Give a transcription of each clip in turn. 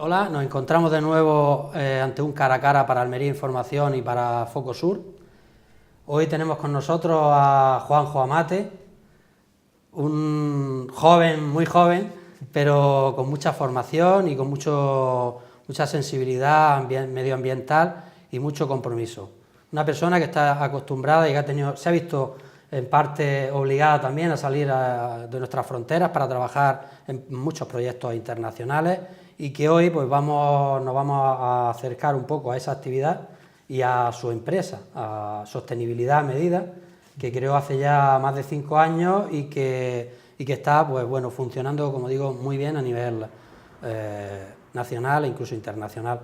Hola, nos encontramos de nuevo ante un cara a cara para Almería Información y para Foco Sur. Hoy tenemos con nosotros a Juanjo Amate, un joven, muy joven, pero con mucha formación y con mucha sensibilidad medioambiental y mucho compromiso. Una persona que está acostumbrada y que se ha visto en parte obligada también a salir de nuestras fronteras para trabajar en muchos proyectos internacionales y que hoy pues nos vamos a acercar un poco a esa actividad y a su empresa, a Sostenibilidad Medida, que creó hace ya más de 5 años y que está pues, bueno, funcionando, como digo, muy bien a nivel nacional e incluso internacional.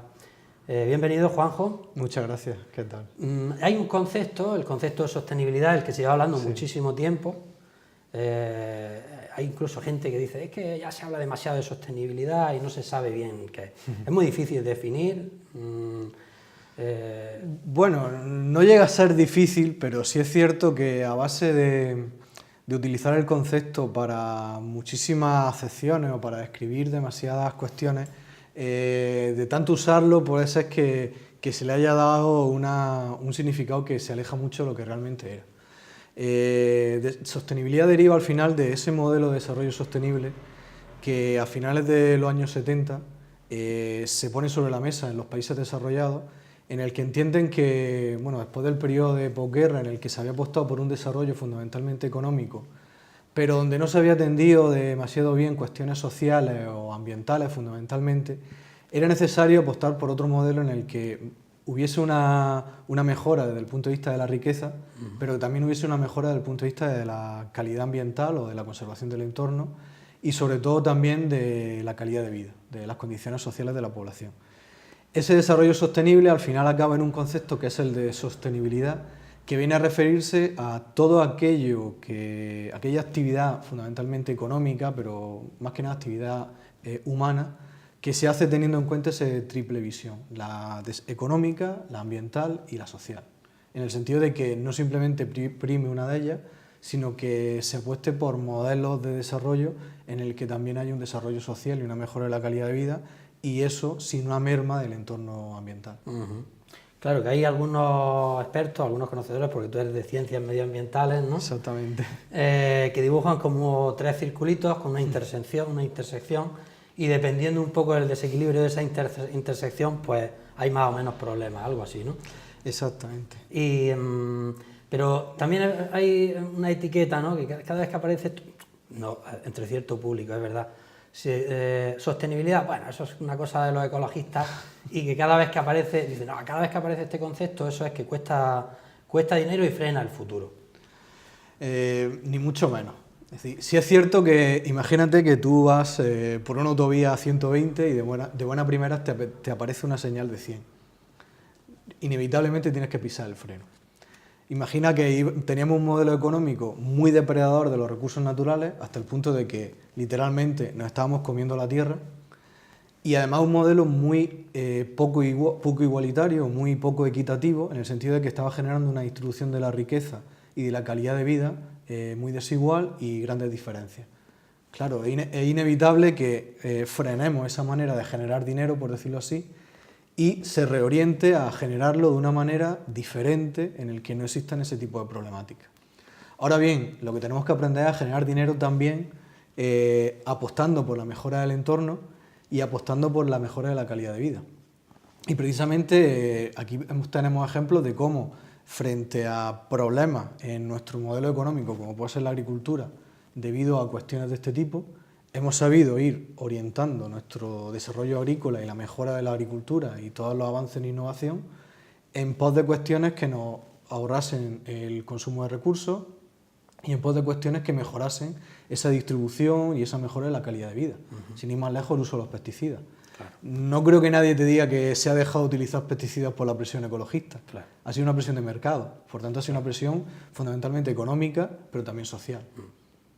Bienvenido, Juanjo. Muchas gracias, ¿qué tal? Hay un concepto, el concepto de sostenibilidad, del que se lleva hablando muchísimo tiempo. Hay incluso gente que dice, es que ya se habla demasiado de sostenibilidad y no se sabe bien qué es. Es muy difícil definir. Bueno, no llega a ser difícil, pero sí es cierto que a base de utilizar el concepto para muchísimas acepciones o para describir demasiadas cuestiones, de tanto usarlo puede ser que se le haya dado un significado que se aleja mucho de lo que realmente era. Sostenibilidad deriva al final de ese modelo de desarrollo sostenible que a finales de los años 70 se pone sobre la mesa en los países desarrollados, en el que entienden que, bueno, después del periodo de posguerra en el que se había apostado por un desarrollo fundamentalmente económico, pero donde no se había atendido demasiado bien cuestiones sociales o ambientales fundamentalmente, era necesario apostar por otro modelo en el que hubiese una mejora desde el punto de vista de la riqueza, pero también hubiese una mejora desde el punto de vista de la calidad ambiental o de la conservación del entorno y sobre todo también de la calidad de vida, de las condiciones sociales de la población. Ese desarrollo sostenible al final acaba en un concepto que es el de sostenibilidad, que viene a referirse a todo aquella actividad fundamentalmente económica, pero más que nada actividad humana, que se hace teniendo en cuenta esa triple visión, la económica, la ambiental y la social, en el sentido de que no simplemente prime una de ellas, sino que se apueste por modelos de desarrollo en el que también haya un desarrollo social y una mejora de la calidad de vida, y eso sin una merma del entorno ambiental. Claro que hay algunos expertos, algunos conocedores, porque tú eres de ciencias medioambientales, ¿no? Exactamente. Que dibujan como 3 circulitos con una intersección, y dependiendo un poco del desequilibrio de esa intersección, pues hay más o menos problemas, algo así, ¿no? Exactamente. Pero también hay una etiqueta, ¿no? Que cada vez que aparece, no, entre cierto público, es verdad. Sostenibilidad, bueno, eso es una cosa de los ecologistas, y que cada vez que aparece, dicen, no, cada vez que aparece este concepto, eso es que cuesta dinero y frena el futuro. Ni mucho menos. Es decir, sí es cierto que imagínate que tú vas por una autovía a 120 y de buena primera te aparece una señal de 100. Inevitablemente tienes que pisar el freno. Imagina que teníamos un modelo económico muy depredador de los recursos naturales hasta el punto de que literalmente nos estábamos comiendo la tierra, y además un modelo muy poco igualitario, muy poco equitativo, en el sentido de que estaba generando una distribución de la riqueza y de la calidad de vida muy desigual y grandes diferencias. Claro, es inevitable que frenemos esa manera de generar dinero, por decirlo así, y se reoriente a generarlo de una manera diferente en el que no existan ese tipo de problemáticas. Ahora bien, lo que tenemos que aprender es a generar dinero también apostando por la mejora del entorno y apostando por la mejora de la calidad de vida. Y precisamente aquí tenemos ejemplos de cómo, frente a problemas en nuestro modelo económico, como puede ser la agricultura, debido a cuestiones de este tipo, hemos sabido ir orientando nuestro desarrollo agrícola y la mejora de la agricultura y todos los avances en innovación en pos de cuestiones que nos ahorrasen el consumo de recursos y en pos de cuestiones que mejorasen esa distribución y esa mejora de la calidad de vida. Sin ir más lejos, el uso de los pesticidas. Claro. No creo que nadie te diga que se ha dejado de utilizar pesticidas por la presión ecologista. Claro. Ha sido una presión de mercado, por tanto ha sido una presión fundamentalmente económica, pero también social.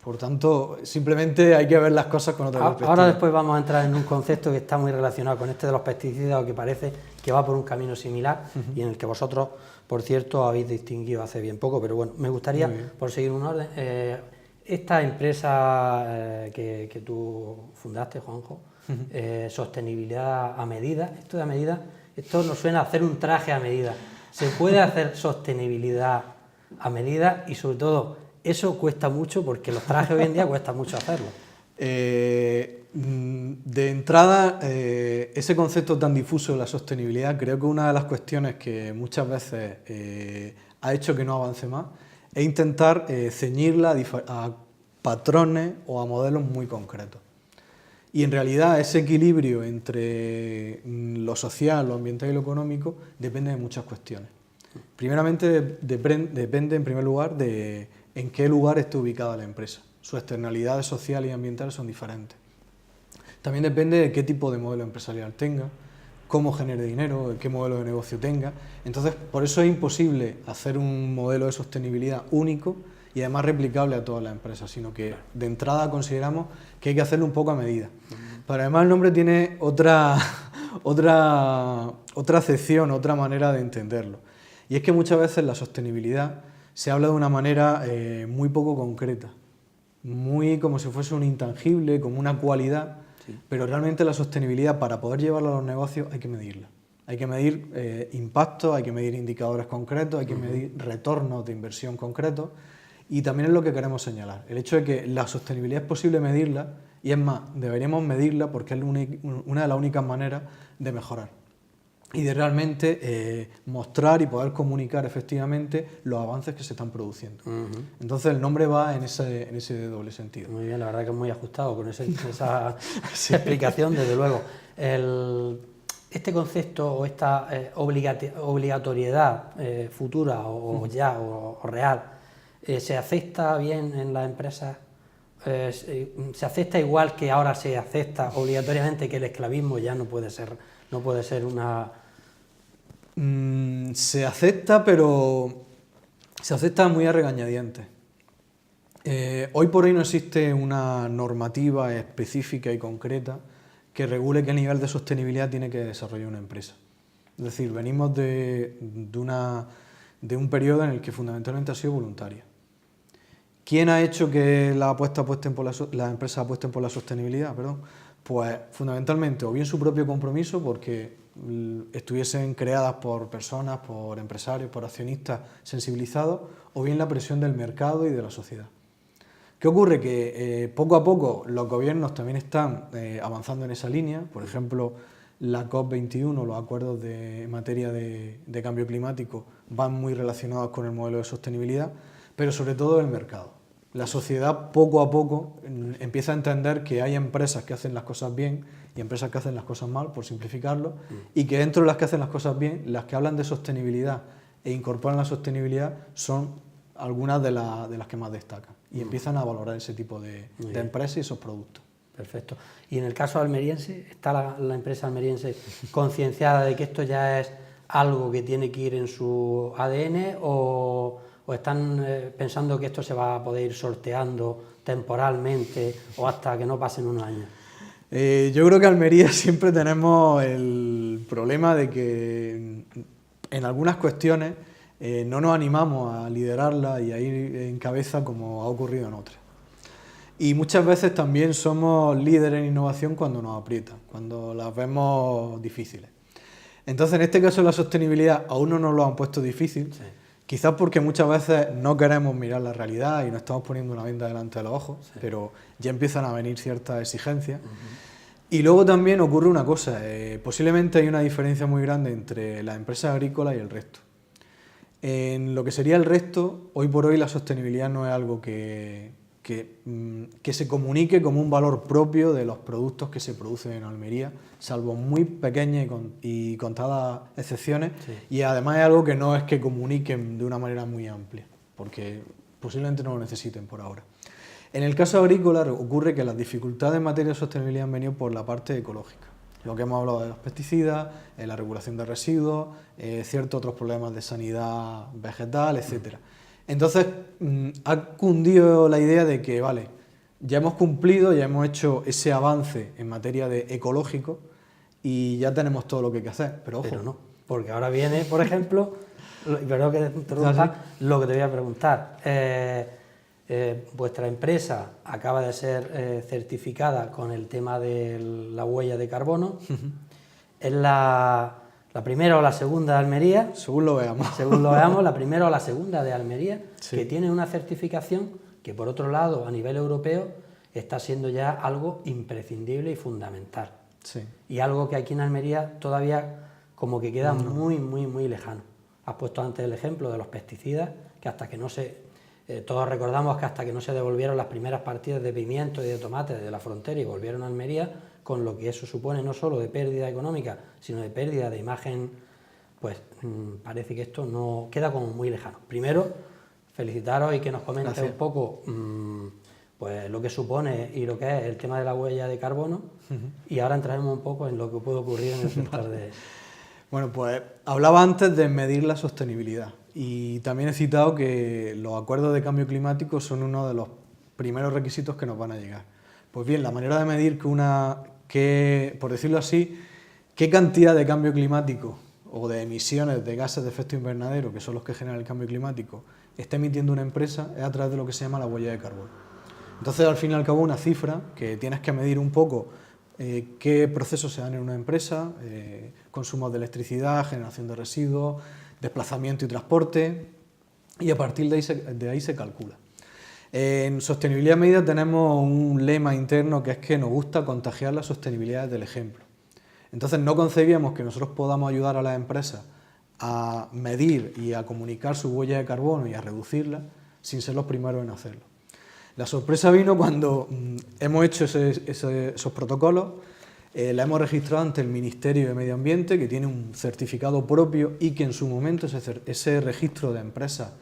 Por tanto, simplemente hay que ver las cosas con otra perspectiva. Ahora después vamos a entrar en un concepto que está muy relacionado con este de los pesticidas, o que parece que va por un camino similar, y en el que vosotros, por cierto, habéis distinguido hace bien poco, pero bueno, me gustaría, por seguir un orden, esta empresa que tú fundaste, Juanjo, sostenibilidad a medida. Esto de a medida, esto nos suena a hacer un traje a medida. Se puede hacer sostenibilidad a medida y sobre todo eso cuesta mucho porque los trajes hoy en día cuesta mucho hacerlo. De entrada, ese concepto tan difuso de la sostenibilidad, creo que una de las cuestiones que muchas veces ha hecho que no avance más es intentar ceñirla a patrones o a modelos muy concretos. Y en realidad ese equilibrio entre lo social, lo ambiental y lo económico depende de muchas cuestiones. Primeramente depende en primer lugar de en qué lugar esté ubicada la empresa. Sus externalidades sociales y ambientales son diferentes. También depende de qué tipo de modelo empresarial tenga, cómo genere dinero, qué modelo de negocio tenga. Entonces, por eso es imposible hacer un modelo de sostenibilidad único y además replicable a todas las empresas, sino que de entrada consideramos que hay que hacerlo un poco a medida. Pero además el nombre tiene otra acepción, otra manera de entenderlo. Y es que muchas veces la sostenibilidad se habla de una manera muy poco concreta, muy como si fuese un intangible, como una cualidad, sí. Pero realmente la sostenibilidad, para poder llevarla a los negocios, hay que medirla. Hay que medir impactos, hay que medir indicadores concretos, hay que medir retornos de inversión concretos. Y también es lo que queremos señalar, el hecho de que la sostenibilidad es posible medirla, y es más, deberíamos medirla porque es una de las únicas maneras de mejorar y de realmente mostrar y poder comunicar efectivamente los avances que se están produciendo. Entonces el nombre va en ese doble sentido. Muy bien, la verdad que es muy ajustado con esa sí. Explicación, desde luego. Este concepto o esta obligatoriedad futura o ya o real, ¿se acepta bien en las empresas? ¿Se acepta igual que ahora se acepta obligatoriamente que el esclavismo ya no puede ser una...? Se acepta, pero se acepta muy a regañadientes. Hoy por hoy no existe una normativa específica y concreta que regule qué nivel de sostenibilidad tiene que desarrollar una empresa. Es decir, venimos de un periodo en el que fundamentalmente ha sido voluntaria. ¿Quién ha hecho que las empresas apuesten por la sostenibilidad? Pues fundamentalmente o bien su propio compromiso, porque estuviesen creadas por personas, por empresarios, por accionistas sensibilizados, o bien la presión del mercado y de la sociedad. ¿Qué ocurre? Que poco a poco los gobiernos también están avanzando en esa línea. Por ejemplo, la COP21, los acuerdos en materia de cambio climático, van muy relacionados con el modelo de sostenibilidad, pero sobre todo el mercado. La sociedad poco a poco empieza a entender que hay empresas que hacen las cosas bien y empresas que hacen las cosas mal, por simplificarlo, y que dentro de las que hacen las cosas bien, las que hablan de sostenibilidad e incorporan la sostenibilidad son algunas de las que más destacan y empiezan a valorar ese tipo de empresas y esos productos. Perfecto. Y en el caso almeriense, ¿está la empresa almeriense concienciada de que esto ya es algo que tiene que ir en su ADN o están pensando que esto se va a poder ir sorteando temporalmente o hasta que no pasen unos años? Yo creo que Almería siempre tenemos el problema de que en algunas cuestiones no nos animamos a liderarla y a ir en cabeza como ha ocurrido en otras. Y muchas veces también somos líderes en innovación cuando nos aprietan, cuando las vemos difíciles. Entonces, en este caso la sostenibilidad aún no nos lo han puesto difícil, sí. Quizás porque muchas veces no queremos mirar la realidad y nos estamos poniendo una venda delante de los ojos, sí. Pero ya empiezan a venir ciertas exigencias. Y luego también ocurre una cosa, posiblemente hay una diferencia muy grande entre las empresas agrícolas y el resto. En lo que sería el resto, hoy por hoy la sostenibilidad no es algo que se comunique como un valor propio de los productos que se producen en Almería, salvo muy pequeñas y contadas excepciones, sí. Y además es algo que no es que comuniquen de una manera muy amplia, porque posiblemente no lo necesiten por ahora. En el caso agrícola ocurre que las dificultades en materia de sostenibilidad han venido por la parte ecológica, lo que hemos hablado de los pesticidas, la regulación de residuos, ciertos otros problemas de sanidad vegetal, etc. Entonces ha cundido la idea de que, vale, ya hemos cumplido, ya hemos hecho ese avance en materia de ecológico y ya tenemos todo lo que hay que hacer, pero ojo. Pero no, porque ahora viene, por ejemplo, perdón que te interrumpa, lo que te voy a preguntar. vuestra empresa acaba de ser certificada con el tema de la huella de carbono. Es la primera o la segunda de Almería. Según lo veamos. Según lo veamos, la primera o la segunda de Almería, sí, que tiene una certificación que, por otro lado, a nivel europeo, está siendo ya algo imprescindible y fundamental. Sí. Y algo que aquí en Almería todavía como que queda muy, muy, muy lejano. Has puesto antes el ejemplo de los pesticidas, que hasta que no se... todos recordamos que hasta que no se devolvieron las primeras partidas de pimiento y de tomate de la frontera y volvieron a Almería, con lo que eso supone no solo de pérdida económica, sino de pérdida de imagen, pues parece que esto no queda como muy lejano. Primero, felicitaros y que nos comente un poco pues lo que supone y lo que es el tema de la huella de carbono, y ahora entraremos un poco en lo que puede ocurrir en el sector de... Bueno, pues hablaba antes de medir la sostenibilidad y también he citado que los acuerdos de cambio climático son uno de los primeros requisitos que nos van a llegar. Pues bien, la manera de medir por decirlo así, qué cantidad de cambio climático o de emisiones de gases de efecto invernadero, que son los que generan el cambio climático, está emitiendo una empresa, es a través de lo que se llama la huella de carbono. Entonces, al fin y al cabo, una cifra que tienes que medir un poco qué procesos se dan en una empresa, consumos de electricidad, generación de residuos, desplazamiento y transporte, y a partir de ahí se calcula. En Sostenibilidad Medida tenemos un lema interno que es que nos gusta contagiar la sostenibilidad del ejemplo. Entonces no concebíamos que nosotros podamos ayudar a las empresas a medir y a comunicar su huella de carbono y a reducirla sin ser los primeros en hacerlo. La sorpresa vino cuando hemos hecho esos protocolos, la hemos registrado ante el Ministerio de Medio Ambiente, que tiene un certificado propio y que en su momento ese registro de empresas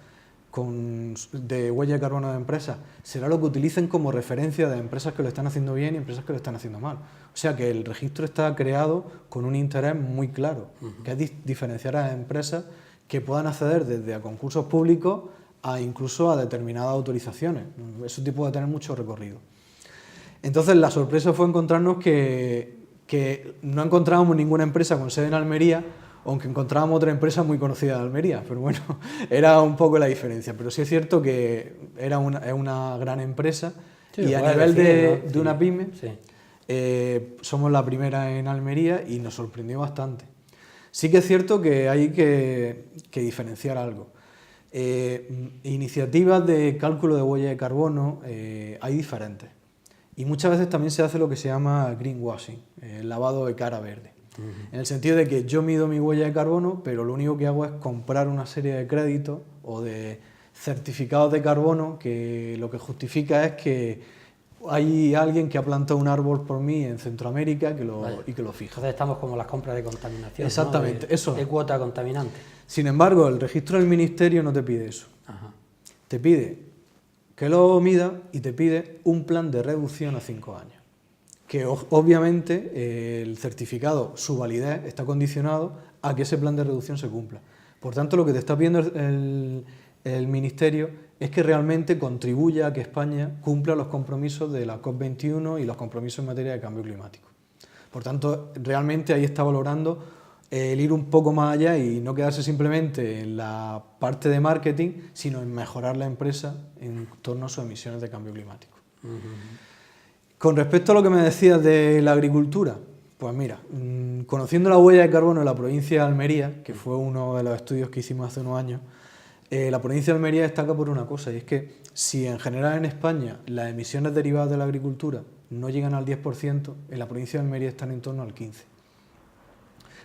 de huella de carbono de empresas será lo que utilicen como referencia de empresas que lo están haciendo bien y empresas que lo están haciendo mal. O sea que el registro está creado con un interés muy claro, que es diferenciar a las empresas que puedan acceder desde a concursos públicos a incluso a determinadas autorizaciones. Eso tipo de tener mucho recorrido. Entonces la sorpresa fue encontrarnos que no encontrábamos ninguna empresa con sede en Almería, aunque encontrábamos otra empresa muy conocida de Almería, pero bueno, era un poco la diferencia. Pero sí es cierto que es una gran empresa, sí, y a nivel de una pyme, sí, somos la primera en Almería y nos sorprendió bastante. Sí que es cierto que hay que diferenciar algo. Iniciativas de cálculo de huella de carbono hay diferentes. Y muchas veces también se hace lo que se llama greenwashing, el lavado de cara verde. En el sentido de que yo mido mi huella de carbono, pero lo único que hago es comprar una serie de créditos o de certificados de carbono que lo que justifica es que hay alguien que ha plantado un árbol por mí en Centroamérica y que lo fija. Entonces estamos como las compras de contaminación. Exactamente, ¿no? eso. De cuota contaminante. Sin embargo, el registro del Ministerio no te pide eso. Ajá. Te pide que lo mida y te pide un plan de reducción a 5 años. Que obviamente el certificado, su validez, está condicionado a que ese plan de reducción se cumpla. Por tanto, lo que te está pidiendo el Ministerio es que realmente contribuya a que España cumpla los compromisos de la COP21 y los compromisos en materia de cambio climático. Por tanto, realmente ahí está valorando el ir un poco más allá y no quedarse simplemente en la parte de marketing, sino en mejorar la empresa en torno a sus emisiones de cambio climático. Con respecto a lo que me decías de la agricultura, pues mira, conociendo la huella de carbono en la provincia de Almería, que fue uno de los estudios que hicimos hace unos años, la provincia de Almería destaca por una cosa, y es que si en general en España las emisiones derivadas de la agricultura no llegan al 10%, en la provincia de Almería están en torno al 15%.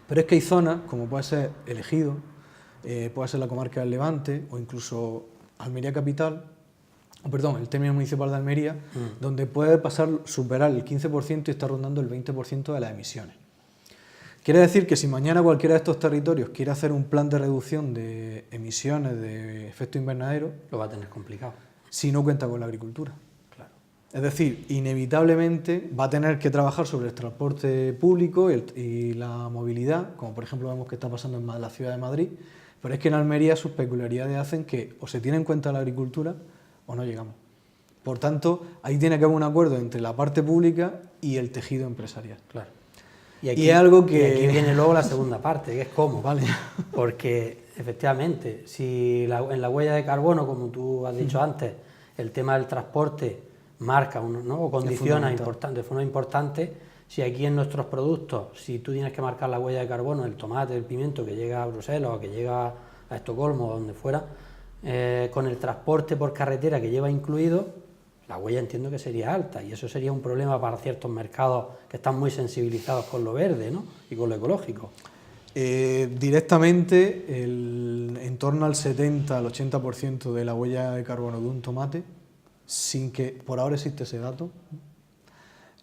Pero es que hay zonas, como puede ser el Ejido, puede ser la comarca del Levante o incluso Almería Capital, el término municipal de Almería, donde puede superar el 15% y está rondando el 20% de las emisiones. Quiere decir que si mañana cualquiera de estos territorios quiere hacer un plan de reducción de emisiones de efecto invernadero, lo va a tener complicado. Si no cuenta con la agricultura. Claro. Es decir, inevitablemente va a tener que trabajar sobre el transporte público y la movilidad, como por ejemplo vemos que está pasando en la ciudad de Madrid, pero es que en Almería sus peculiaridades hacen que o se tiene en cuenta la agricultura o no llegamos. Por tanto, ahí tiene que haber un acuerdo entre la parte pública y el tejido empresarial. Claro. Y es algo que... Y aquí viene luego la segunda parte, que es cómo. Vale. Porque, efectivamente, si en la huella de carbono, como tú has dicho antes, el tema del transporte marca ¿no? o condiciona de forma importante. Si aquí en nuestros productos, si tú tienes que marcar la huella de carbono del tomate, del pimiento que llega a Bruselas o que llega a Estocolmo o donde fuera, con el transporte por carretera que lleva incluido, la huella entiendo que sería alta y eso sería un problema para ciertos mercados que están muy sensibilizados con lo verde, ¿no? Y con lo ecológico. Directamente, en torno al 70 al 80% de la huella de carbono de un tomate, sin que por ahora existe ese dato,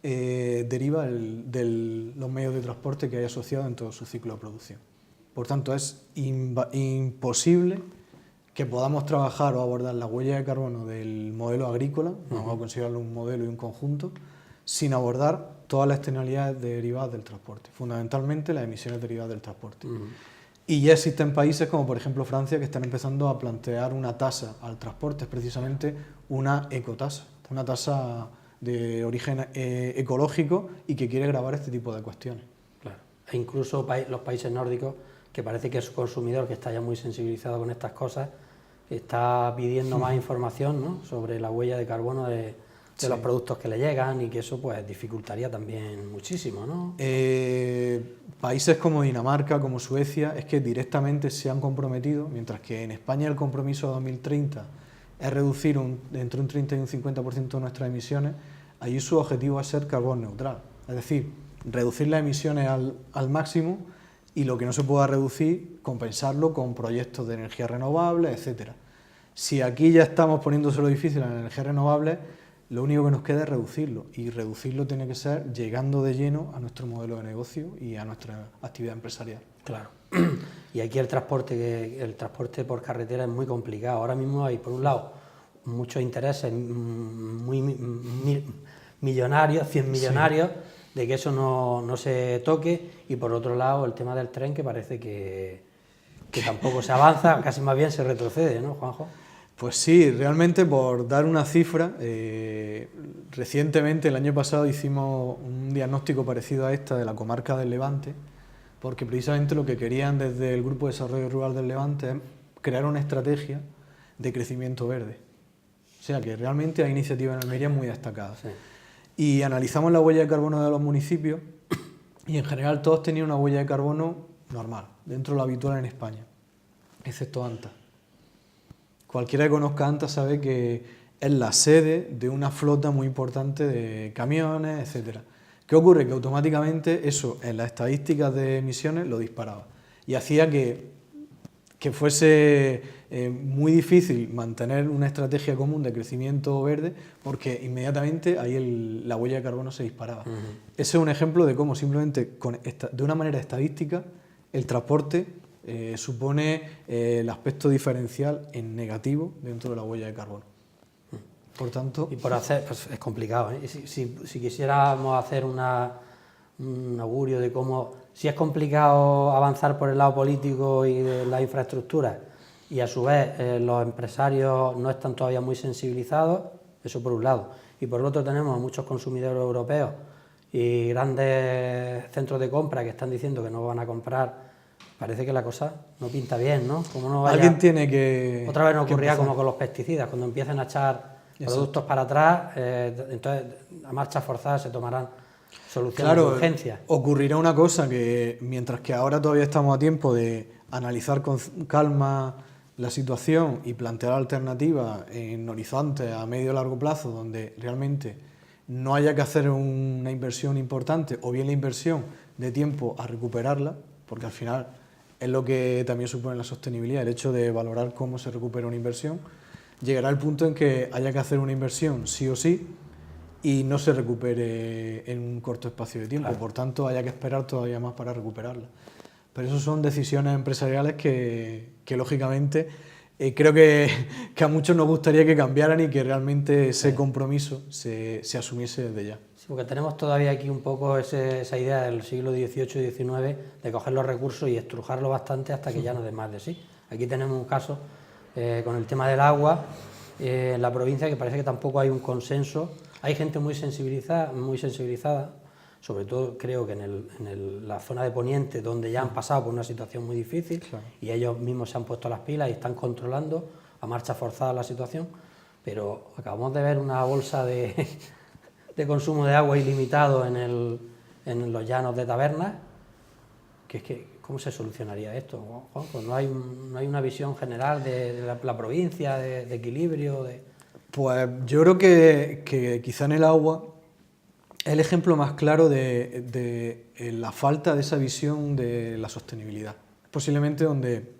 deriva de los medios de transporte que hay asociados en todo su ciclo de producción. Por tanto, es imposible que podamos trabajar o abordar la huella de carbono del modelo agrícola, vamos a considerarlo un modelo y un conjunto, sin abordar todas las externalidades derivadas del transporte, fundamentalmente las emisiones derivadas del transporte. Y ya existen países como por ejemplo Francia que están empezando a plantear una tasa al transporte, es precisamente una ecotasa, una tasa de origen ecológico y que quiere gravar este tipo de cuestiones. Claro. E incluso los países nórdicos, que parece que su consumidor, que está ya muy sensibilizado con estas cosas, está pidiendo más información, ¿no? Sobre la huella de carbono de los productos que le llegan y que eso pues dificultaría también muchísimo, ¿no? Países como Dinamarca, como Suecia, es que directamente se han comprometido, mientras que en España el compromiso a 2030 es reducir entre un 30 y un 50% de nuestras emisiones, allí su objetivo es ser carbono neutral, es decir, reducir las emisiones al máximo y lo que no se pueda reducir, compensarlo con proyectos de energías renovables, etcétera. Si aquí ya estamos poniéndoselo difícil a las energías renovables, lo único que nos queda es reducirlo, y reducirlo tiene que ser llegando de lleno a nuestro modelo de negocio y a nuestra actividad empresarial. Claro. Y aquí el transporte por carretera es muy complicado. Ahora mismo hay, por un lado, muchos intereses muy millonarios, 100 millonarios, de que eso no se toque, y por otro lado el tema del tren, que parece que tampoco se avanza, casi más bien se retrocede, ¿no, Juanjo? Pues sí, realmente, por dar una cifra, recientemente, el año pasado, hicimos un diagnóstico parecido a esta de la comarca del Levante, porque precisamente lo que querían desde el Grupo de Desarrollo Rural del Levante es crear una estrategia de crecimiento verde. O sea que realmente hay iniciativas en Almería muy destacadas. Sí. Y analizamos la huella de carbono de los municipios y en general todos tenían una huella de carbono normal, dentro de lo habitual en España, excepto Anta. Cualquiera que conozca Anta sabe que es la sede de una flota muy importante de camiones, etcétera. ¿Qué ocurre? Que automáticamente eso en las estadísticas de emisiones lo disparaba y hacía que fuese muy difícil mantener una estrategia común de crecimiento verde, porque inmediatamente ahí la huella de carbono se disparaba. Ese es un ejemplo de cómo simplemente de una manera estadística el transporte supone el aspecto diferencial en negativo dentro de la huella de carbono. Por tanto... Y por hacer, pues es complicado, ¿eh? Si quisiéramos hacer un augurio de cómo... Si es complicado avanzar por el lado político y de las infraestructuras, y a su vez los empresarios no están todavía muy sensibilizados, eso por un lado. Y por el otro tenemos a muchos consumidores europeos y grandes centros de compra que están diciendo que no van a comprar. Parece que la cosa no pinta bien, ¿no? Como no vaya... Alguien tiene que... Otra vez nos ocurría como con los pesticidas, cuando empiezan a echar productos para atrás, entonces a marcha forzada se tomarán soluciones de urgencia. Ocurrirá una cosa, que mientras que ahora todavía estamos a tiempo de analizar con calma la situación y plantear alternativas en horizontes a medio y largo plazo, donde realmente no haya que hacer una inversión importante, o bien la inversión de tiempo a recuperarla, porque al final es lo que también supone la sostenibilidad, el hecho de valorar cómo se recupera una inversión. Llegará el punto en que haya que hacer una inversión sí o sí y no se recupere en un corto espacio de tiempo, por tanto haya que esperar todavía más para recuperarla. Pero eso son decisiones empresariales que lógicamente creo que a muchos nos gustaría que cambiaran y que realmente ese compromiso se asumiese desde ya. Sí, porque tenemos todavía aquí un poco esa idea del siglo XVIII y XIX de coger los recursos y estrujarlo bastante hasta que ya no dé más de sí. Aquí tenemos un caso con el tema del agua en la provincia, que parece que tampoco hay un consenso. Hay gente muy sensibilizada, sobre todo creo que en la zona de Poniente, donde ya han pasado por una situación muy difícil, y ellos mismos se han puesto las pilas y están controlando a marcha forzada la situación, pero acabamos de ver una bolsa de consumo de agua ilimitado en los llanos de Tabernas, que es que, ¿cómo se solucionaría esto, Juanjo? No hay una visión general de la provincia, de equilibrio. Pues yo creo que quizá en el agua es el ejemplo más claro de la falta de esa visión de la sostenibilidad. Posiblemente donde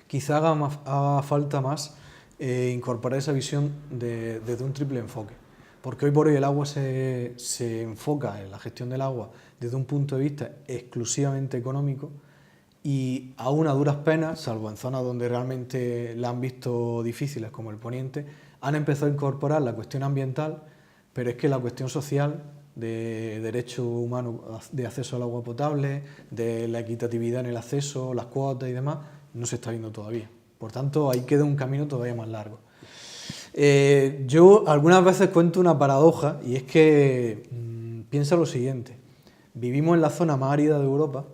quizá haga falta más incorporar esa visión desde un triple enfoque. Porque hoy por hoy el agua se enfoca en la gestión del agua desde un punto de vista exclusivamente económico y aún a duras penas, salvo en zonas donde realmente la han visto difíciles como el Poniente, han empezado a incorporar la cuestión ambiental, pero es que la cuestión social de derecho humano de acceso al agua potable, de la equitatividad en el acceso, las cuotas y demás, no se está viendo todavía. Por tanto, ahí queda un camino todavía más largo. Yo algunas veces cuento una paradoja y es que piensa lo siguiente: vivimos en la zona más árida de Europa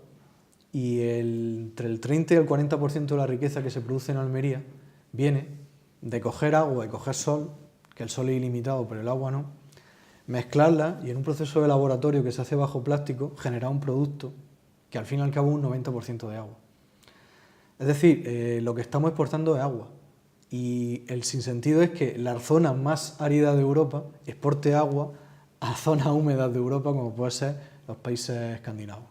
y entre el 30 y el 40% de la riqueza que se produce en Almería viene de coger agua y coger sol, que el sol es ilimitado pero el agua no, mezclarla y en un proceso de laboratorio que se hace bajo plástico generar un producto que al fin y al cabo es un 90% de agua. Es decir, lo que estamos exportando es agua. Y el sinsentido es que la zona más árida de Europa exporte agua a zonas húmedas de Europa, como pueden ser los países escandinavos.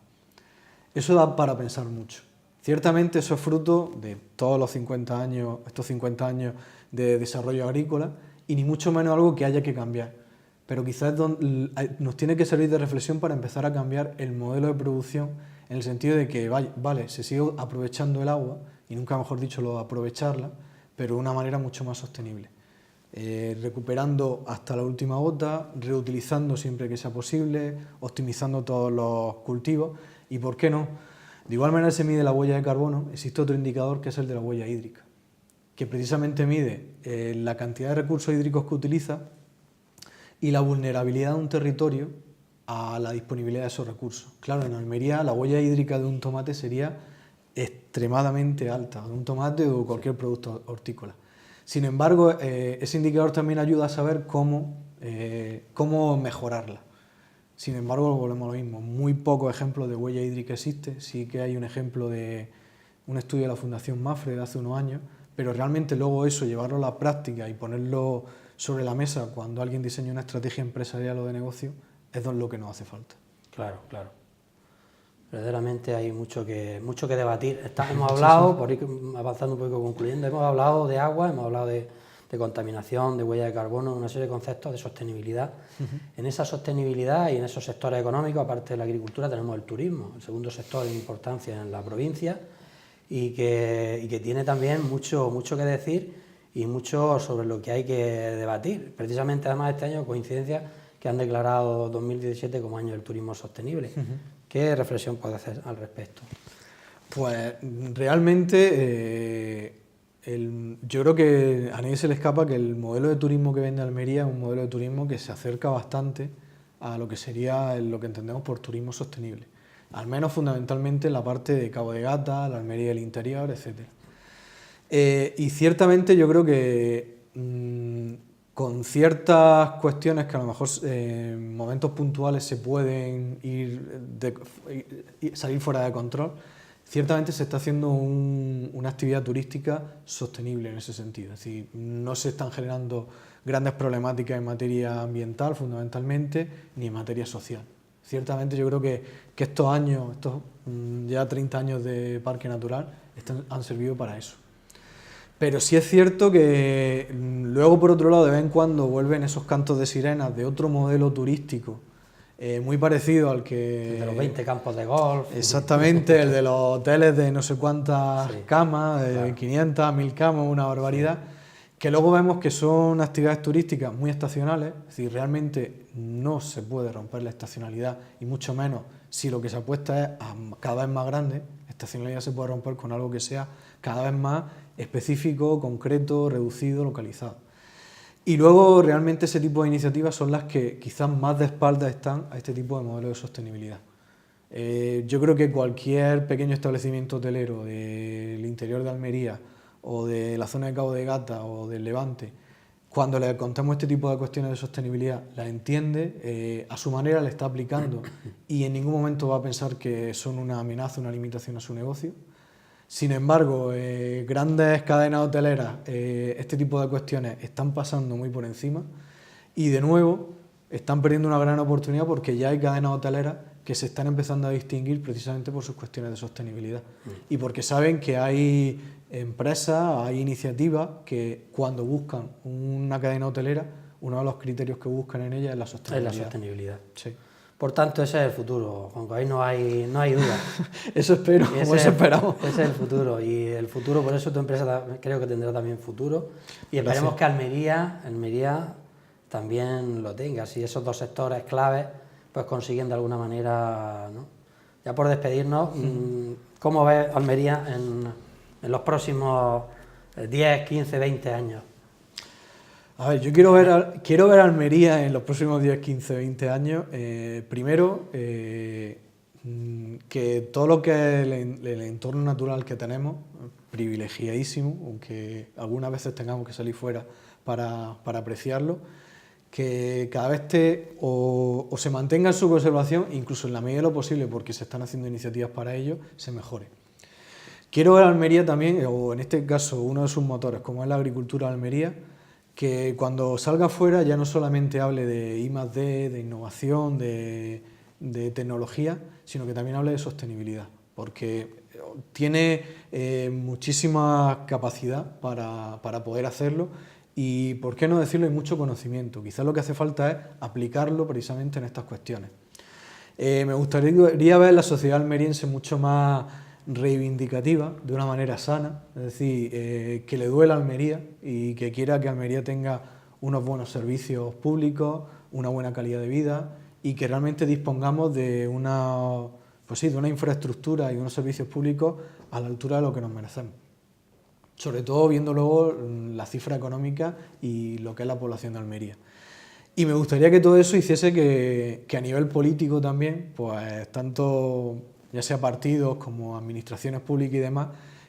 Eso da para pensar mucho. Ciertamente eso es fruto de todos los 50 años, estos 50 años de desarrollo agrícola, y ni mucho menos algo que haya que cambiar. Pero quizás nos tiene que servir de reflexión para empezar a cambiar el modelo de producción, en el sentido de que, vale, se sigue aprovechando el agua, y nunca mejor dicho lo de aprovecharla, pero de una manera mucho más sostenible, recuperando hasta la última gota, reutilizando siempre que sea posible, optimizando todos los cultivos y, ¿por qué no? De igual manera se mide la huella de carbono, existe otro indicador que es el de la huella hídrica, que precisamente mide la cantidad de recursos hídricos que utiliza y la vulnerabilidad de un territorio a la disponibilidad de esos recursos. Claro, en Almería la huella hídrica de un tomate sería extremadamente alta, de un tomate o cualquier producto hortícola. Sin embargo, ese indicador también ayuda a saber cómo mejorarla. Sin embargo, volvemos a lo mismo, muy pocos ejemplos de huella hídrica existe, sí que hay un ejemplo de un estudio de la Fundación Mafre de hace unos años, pero realmente luego eso, llevarlo a la práctica y ponerlo sobre la mesa cuando alguien diseña una estrategia empresarial o de negocio, es lo que nos hace falta. Claro, claro. Verdaderamente hay mucho que debatir. Hemos hablado, por ir avanzando un poco, concluyendo, hemos hablado de agua, hemos hablado de contaminación, de huella de carbono, una serie de conceptos de sostenibilidad. En esa sostenibilidad y en esos sectores económicos, aparte de la agricultura, tenemos el turismo, el segundo sector de importancia en la provincia y que tiene también mucho que decir y mucho sobre lo que hay que debatir. Precisamente, además, este año, coincidencia que han declarado 2017 como año del turismo sostenible. ¿Qué reflexión puede hacer al respecto? Pues realmente yo creo que a nadie se le escapa que el modelo de turismo que vende Almería es un modelo de turismo que se acerca bastante a lo que sería lo que entendemos por turismo sostenible, al menos fundamentalmente en la parte de Cabo de Gata, la Almería del interior, etc. Y ciertamente yo creo que con ciertas cuestiones que a lo mejor en momentos puntuales se pueden salir fuera de control, ciertamente se está haciendo una actividad turística sostenible en ese sentido. Es decir, no se están generando grandes problemáticas en materia ambiental fundamentalmente, ni en materia social. Ciertamente yo creo que estos años, estos ya 30 años de parque natural, han servido para eso. Pero sí es cierto que luego, por otro lado, de vez en cuando vuelven esos cantos de sirenas de otro modelo turístico muy parecido al que... El de los 20 campos de golf. Exactamente, el de los hoteles de no sé cuántas camas, claro. 500, 1000 camas, una barbaridad, que luego vemos que son actividades turísticas muy estacionales, es decir, realmente no se puede romper la estacionalidad, y mucho menos si lo que se apuesta es a cada vez más grande. La estacionalidad se puede romper con algo que sea cada vez más específico, concreto, reducido, localizado. Y luego realmente ese tipo de iniciativas son las que quizás más de espaldas están a este tipo de modelos de sostenibilidad. Yo creo que cualquier pequeño establecimiento hotelero del interior de Almería o de la zona de Cabo de Gata o del Levante cuando le contamos este tipo de cuestiones de sostenibilidad, la entiende, a su manera le está aplicando y en ningún momento va a pensar que son una amenaza, una limitación a su negocio. Sin embargo, grandes cadenas hoteleras, este tipo de cuestiones están pasando muy por encima y de nuevo están perdiendo una gran oportunidad porque ya hay cadenas hoteleras que se están empezando a distinguir precisamente por sus cuestiones de sostenibilidad y porque saben que hay empresas, hay iniciativas que cuando buscan una cadena hotelera, uno de los criterios que buscan en ella es la sostenibilidad. Es la sostenibilidad. Sí. Por tanto, ese es el futuro, Juanjo, ahí no hay duda. Eso espero, como eso esperamos. Ese es el futuro, y el futuro, por eso tu empresa creo que tendrá también futuro, y esperemos que Almería también lo tenga, si esos dos sectores claves pues consiguen de alguna manera, ¿no? Ya por despedirnos, ¿cómo ves Almería en los próximos 10, 15, 20 años? A ver, yo quiero ver Almería en los próximos 10, 15, 20 años. Primero, que todo lo que es el entorno natural que tenemos, privilegiadísimo, aunque algunas veces tengamos que salir fuera para apreciarlo, que cada vez o se mantenga en su conservación, incluso en la medida de lo posible, porque se están haciendo iniciativas para ello, se mejore. Quiero ver Almería también, o en este caso uno de sus motores, como es la agricultura de Almería, que cuando salga fuera ya no solamente hable de I+D, de innovación, de tecnología, sino que también hable de sostenibilidad, porque tiene muchísima capacidad para poder hacerlo y, por qué no decirlo, hay mucho conocimiento. Quizás lo que hace falta es aplicarlo precisamente en estas cuestiones. Me gustaría ver la sociedad almeriense mucho más reivindicativa, de una manera sana, es decir, que le duela a Almería y que quiera que Almería tenga unos buenos servicios públicos, una buena calidad de vida y que realmente dispongamos de una infraestructura y unos servicios públicos a la altura de lo que nos merecemos. Sobre todo viendo luego la cifra económica y lo que es la población de Almería. Y me gustaría que todo eso hiciese que a nivel político también, pues tanto ya sea partidos como administraciones públicas y demás,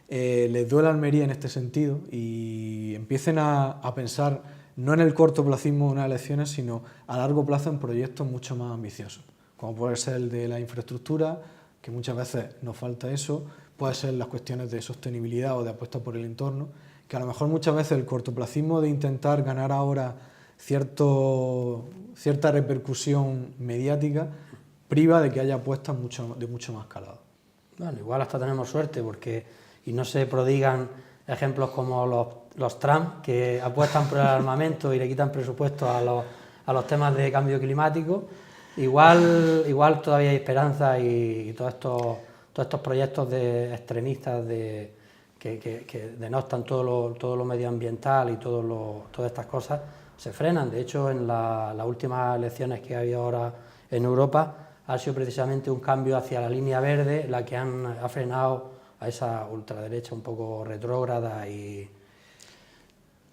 les duele a Almería en este sentido y empiecen a pensar no en el cortoplacismo de unas elecciones, sino a largo plazo en proyectos mucho más ambiciosos, como puede ser el de la infraestructura, que muchas veces nos falta eso, puede ser las cuestiones de sostenibilidad o de apuesta por el entorno, que a lo mejor muchas veces el cortoplacismo de intentar ganar ahora cierta repercusión mediática priva de que haya apuestas de mucho más calado. Bueno, igual hasta tenemos suerte y no se prodigan ejemplos como los Trump, que apuestan por el armamento y le quitan presupuesto a los temas de cambio climático. Igual todavía hay esperanza y todos estos proyectos de extremistas que denostan todo lo medioambiental y todas estas cosas se frenan. De hecho, en las últimas elecciones que ha habido ahora en Europa, ha sido precisamente un cambio hacia la línea verde la que ha frenado a esa ultraderecha un poco retrógrada. Y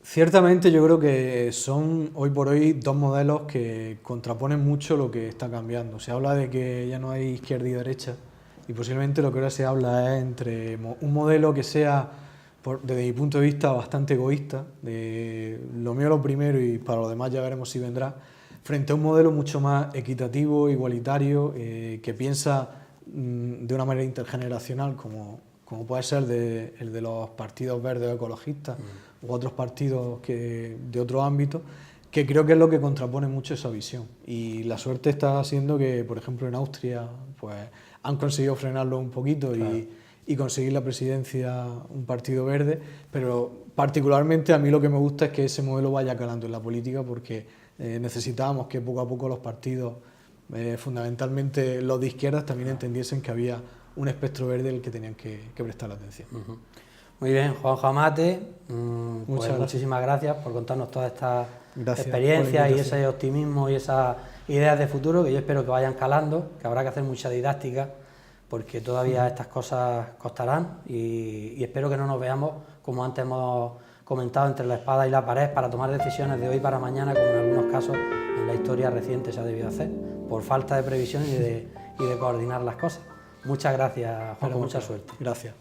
ciertamente yo creo que son hoy por hoy dos modelos que contraponen mucho lo que está cambiando. Se habla de que ya no hay izquierda y derecha y posiblemente lo que ahora se habla es entre un modelo que sea, desde mi punto de vista, bastante egoísta, de lo mío lo primero y para lo demás ya veremos si vendrá, frente a un modelo mucho más equitativo, igualitario, que piensa de una manera intergeneracional, como puede ser el de los partidos verdes o ecologistas u otros partidos de otro ámbito, que creo que es lo que contrapone mucho esa visión. Y la suerte está siendo que, por ejemplo, en Austria pues, han conseguido frenarlo un poquito y conseguir la presidencia un partido verde, pero particularmente a mí lo que me gusta es que ese modelo vaya calando en la política, porque necesitábamos que poco a poco los partidos, fundamentalmente los de izquierdas, también entendiesen que había un espectro verde al que tenían que prestar atención. Muy bien, Juanjo Amate, muchísimas gracias por contarnos todas estas experiencias y ese optimismo y esas ideas de futuro que yo espero que vayan calando, que habrá que hacer mucha didáctica porque todavía estas cosas costarán y espero que no nos veamos, como antes hemos comentado, entre la espada y la pared para tomar decisiones de hoy para mañana, como en algunos casos en la historia reciente se ha debido hacer, por falta de previsión y de coordinar las cosas. Muchas gracias, Juanjo, mucha suerte. Gracias.